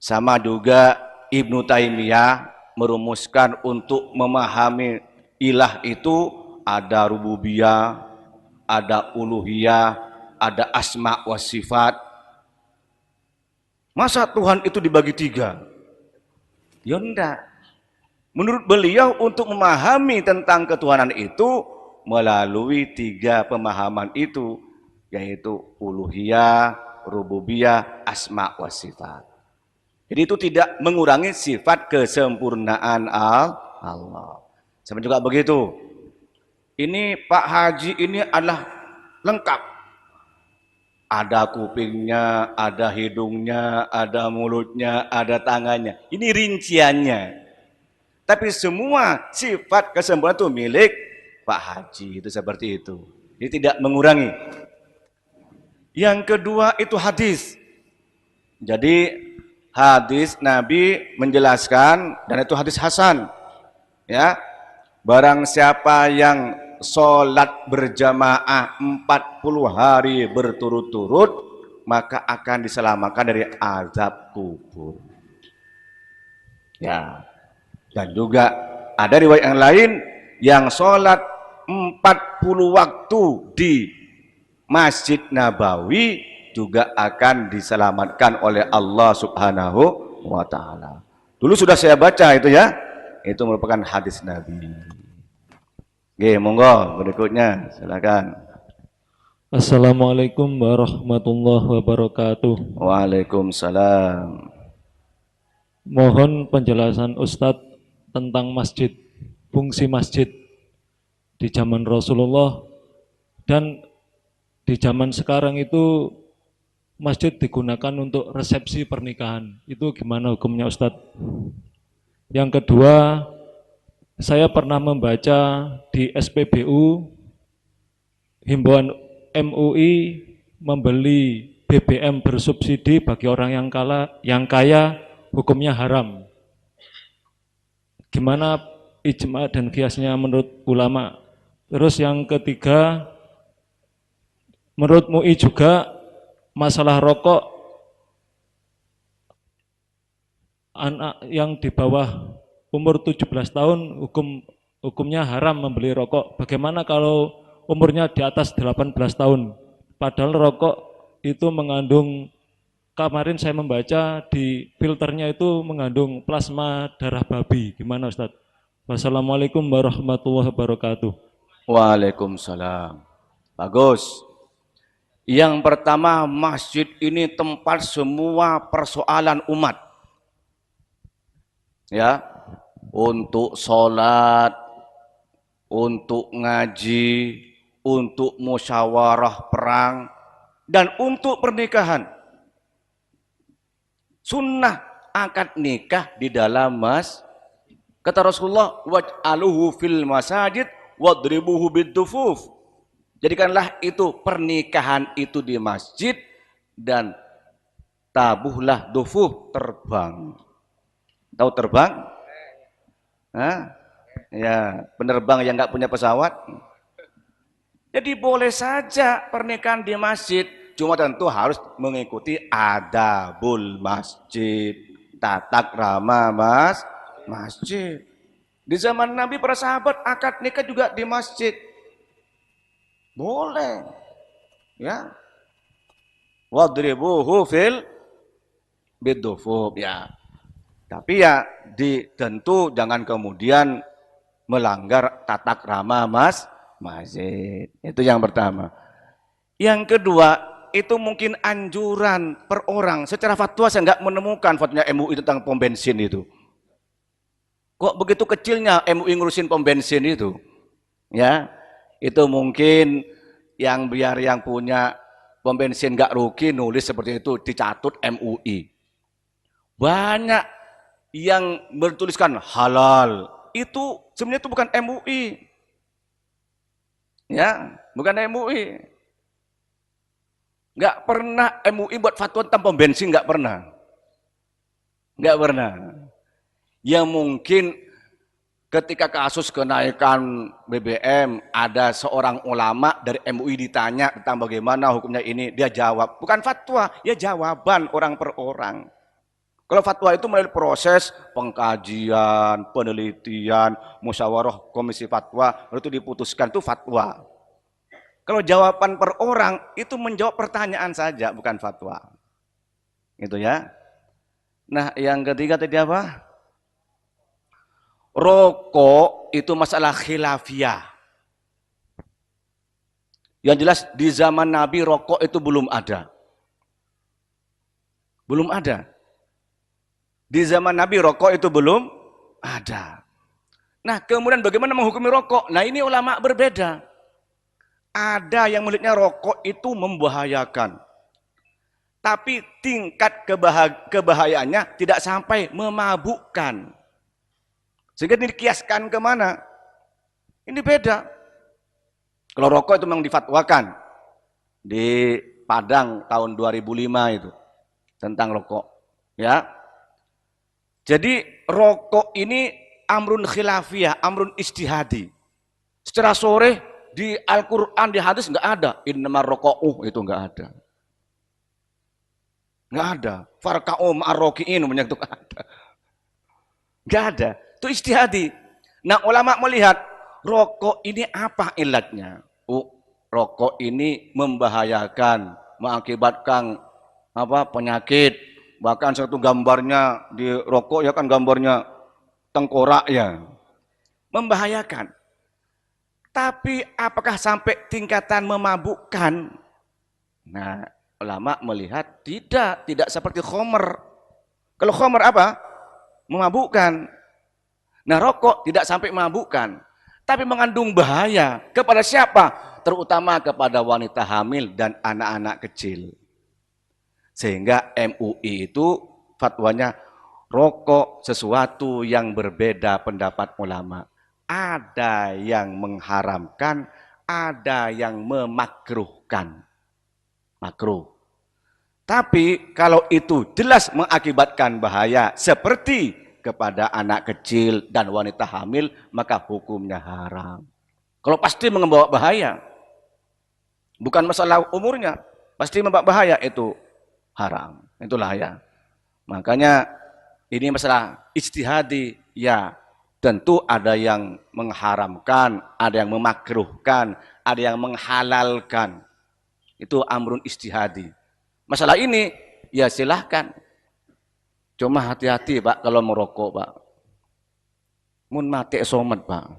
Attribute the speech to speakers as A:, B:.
A: Sama juga Ibnu Taimiyah merumuskan untuk memahami ilah itu ada rububiyah, ada uluhiyah, ada asma wa sifat. Masa Tuhan itu dibagi tiga? Ya enggak. Menurut beliau untuk memahami tentang ketuhanan itu melalui tiga pemahaman itu, yaitu uluhiyah, rububiyah, asma wa sifat. Jadi itu tidak mengurangi sifat kesempurnaan Allah. Sama juga begitu. Ini Pak Haji ini adalah lengkap. Ada kupingnya, ada hidungnya, ada mulutnya, ada tangannya. Ini rinciannya. Tapi semua sifat kesempurnaan itu milik Pak Haji. Itu seperti itu. Ini tidak mengurangi. Yang kedua itu hadis. Jadi hadis Nabi menjelaskan, dan itu hadis hasan, ya, barang siapa yang sholat berjamaah 40 hari berturut-turut maka akan diselamatkan dari azab kubur, ya. Dan juga ada riwayat yang lain yang sholat 40 waktu di Masjid Nabawi juga akan diselamatkan oleh Allah Subhanahu wa ta'ala. Dulu sudah saya baca itu, ya. Itu merupakan hadis Nabi. Oke, monggo berikutnya silakan.
B: Assalamualaikum warahmatullahi wabarakatuh.
A: Waalaikumsalam.
B: Mohon penjelasan Ustadz tentang masjid, fungsi masjid di zaman Rasulullah dan di zaman sekarang itu masjid digunakan untuk resepsi pernikahan. Itu gimana hukumnya Ustadz? Yang kedua, saya pernah membaca di SPBU himbauan MUI membeli BBM bersubsidi bagi orang yang kaya hukumnya haram. Gimana ijma dan kiasnya menurut ulama? Terus yang ketiga, menurut MUI juga masalah rokok, anak yang di bawah umur 17 tahun hukumnya haram membeli rokok. Bagaimana kalau umurnya di atas 18 tahun? Padahal rokok itu mengandung, kemarin saya membaca di filternya itu mengandung plasma darah babi. Gimana Ustadz? Wassalamualaikum warahmatullahi wabarakatuh.
A: Waalaikumsalam. Bagus. Yang pertama, masjid ini tempat semua persoalan umat. Ya, untuk sholat, untuk ngaji, untuk musyawarah perang, dan untuk pernikahan. Sunnah akad nikah di dalam kata Rasulullah, waj'aluhu fil masajid wadribuhu biddufuf. Jadikanlah itu pernikahan itu di masjid dan tabuhlah dufuf, terbang. Tahu terbang? Hah? Ya, penerbang yang nggak punya pesawat. Jadi boleh saja pernikahan di masjid, cuma tentu harus mengikuti adabul masjid, tata krama masjid. Di zaman Nabi para sahabat akad nikah juga di masjid. Boleh. Ya. Wadribuhu fil biddufuf, ya. Tapi ya tentu jangan kemudian melanggar tata krama masjid. Itu yang pertama. Yang kedua, itu mungkin anjuran per orang. Secara fatwa saya nggak menemukan fatwanya MUI tentang pom bensin itu. Kok begitu kecilnya MUI ngurusin pom bensin itu? Ya, itu mungkin yang biar yang punya pom bensin nggak rugi nulis seperti itu, dicatut MUI. Banyak yang bertuliskan halal, itu sebenarnya itu bukan MUI. Ya, bukan MUI. Nggak pernah MUI buat fatwa tentang pom bensin, nggak pernah. Nggak pernah. Ya mungkin ketika kasus kenaikan BBM, ada seorang ulama dari MUI ditanya tentang bagaimana hukumnya ini, dia jawab. Bukan fatwa, ya jawaban orang per orang. Kalau fatwa itu melalui proses pengkajian, penelitian, musyawarah komisi fatwa, lalu itu diputuskan, itu fatwa. Kalau jawaban per orang itu menjawab pertanyaan saja, bukan fatwa. Gitu ya. Nah, yang ketiga tadi apa? Rokok itu masalah khilafiyah. Yang jelas di zaman Nabi rokok itu belum ada. Belum ada. Di zaman Nabi rokok itu belum ada. Nah, kemudian bagaimana menghukumi rokok? Nah, ini ulama berbeda. Ada yang melihatnya rokok itu membahayakan. Tapi tingkat kebahayaannya tidak sampai memabukkan. Sehingga dikiaskan kemana? Ini beda. Kalau rokok itu memang difatwakan di Padang tahun 2005 itu tentang rokok. Ya, jadi rokok ini amrun khilafiyah, amrun istihadi. Secara sore di Al-Quran, di hadis nggak ada. Innamar rokok itu nggak ada. Nggak ada. Farka'u ma'arroki'in itu nggak ada. Nggak ada. Itu istihadi. Nah, ulama melihat rokok ini apa ilatnya? Rokok ini membahayakan, mengakibatkan penyakit. Bahkan satu gambarnya di rokok ya kan gambarnya tengkorak ya. Membahayakan. Tapi apakah sampai tingkatan memabukkan? Nah, ulama melihat tidak seperti khomer. Kalau khomer apa? Memabukkan. Nah, rokok tidak sampai memabukkan, tapi mengandung bahaya kepada siapa? Terutama kepada wanita hamil dan anak-anak kecil. Sehingga MUI itu fatwanya rokok sesuatu yang berbeda pendapat ulama. Ada yang mengharamkan, ada yang memakruhkan. Makruh. Tapi kalau itu jelas mengakibatkan bahaya seperti kepada anak kecil dan wanita hamil, maka hukumnya haram. Kalau pasti membawa bahaya, bukan masalah umurnya, pasti membawa bahaya, itu haram. Itulah ya. Makanya ini masalah ijtihadi, ya tentu ada yang mengharamkan, ada yang memakruhkan, ada yang menghalalkan. Itu amrun ijtihadi. Masalah ini ya silahkan. Cuma hati-hati Pak kalau merokok Pak. Mun mati somat Pak.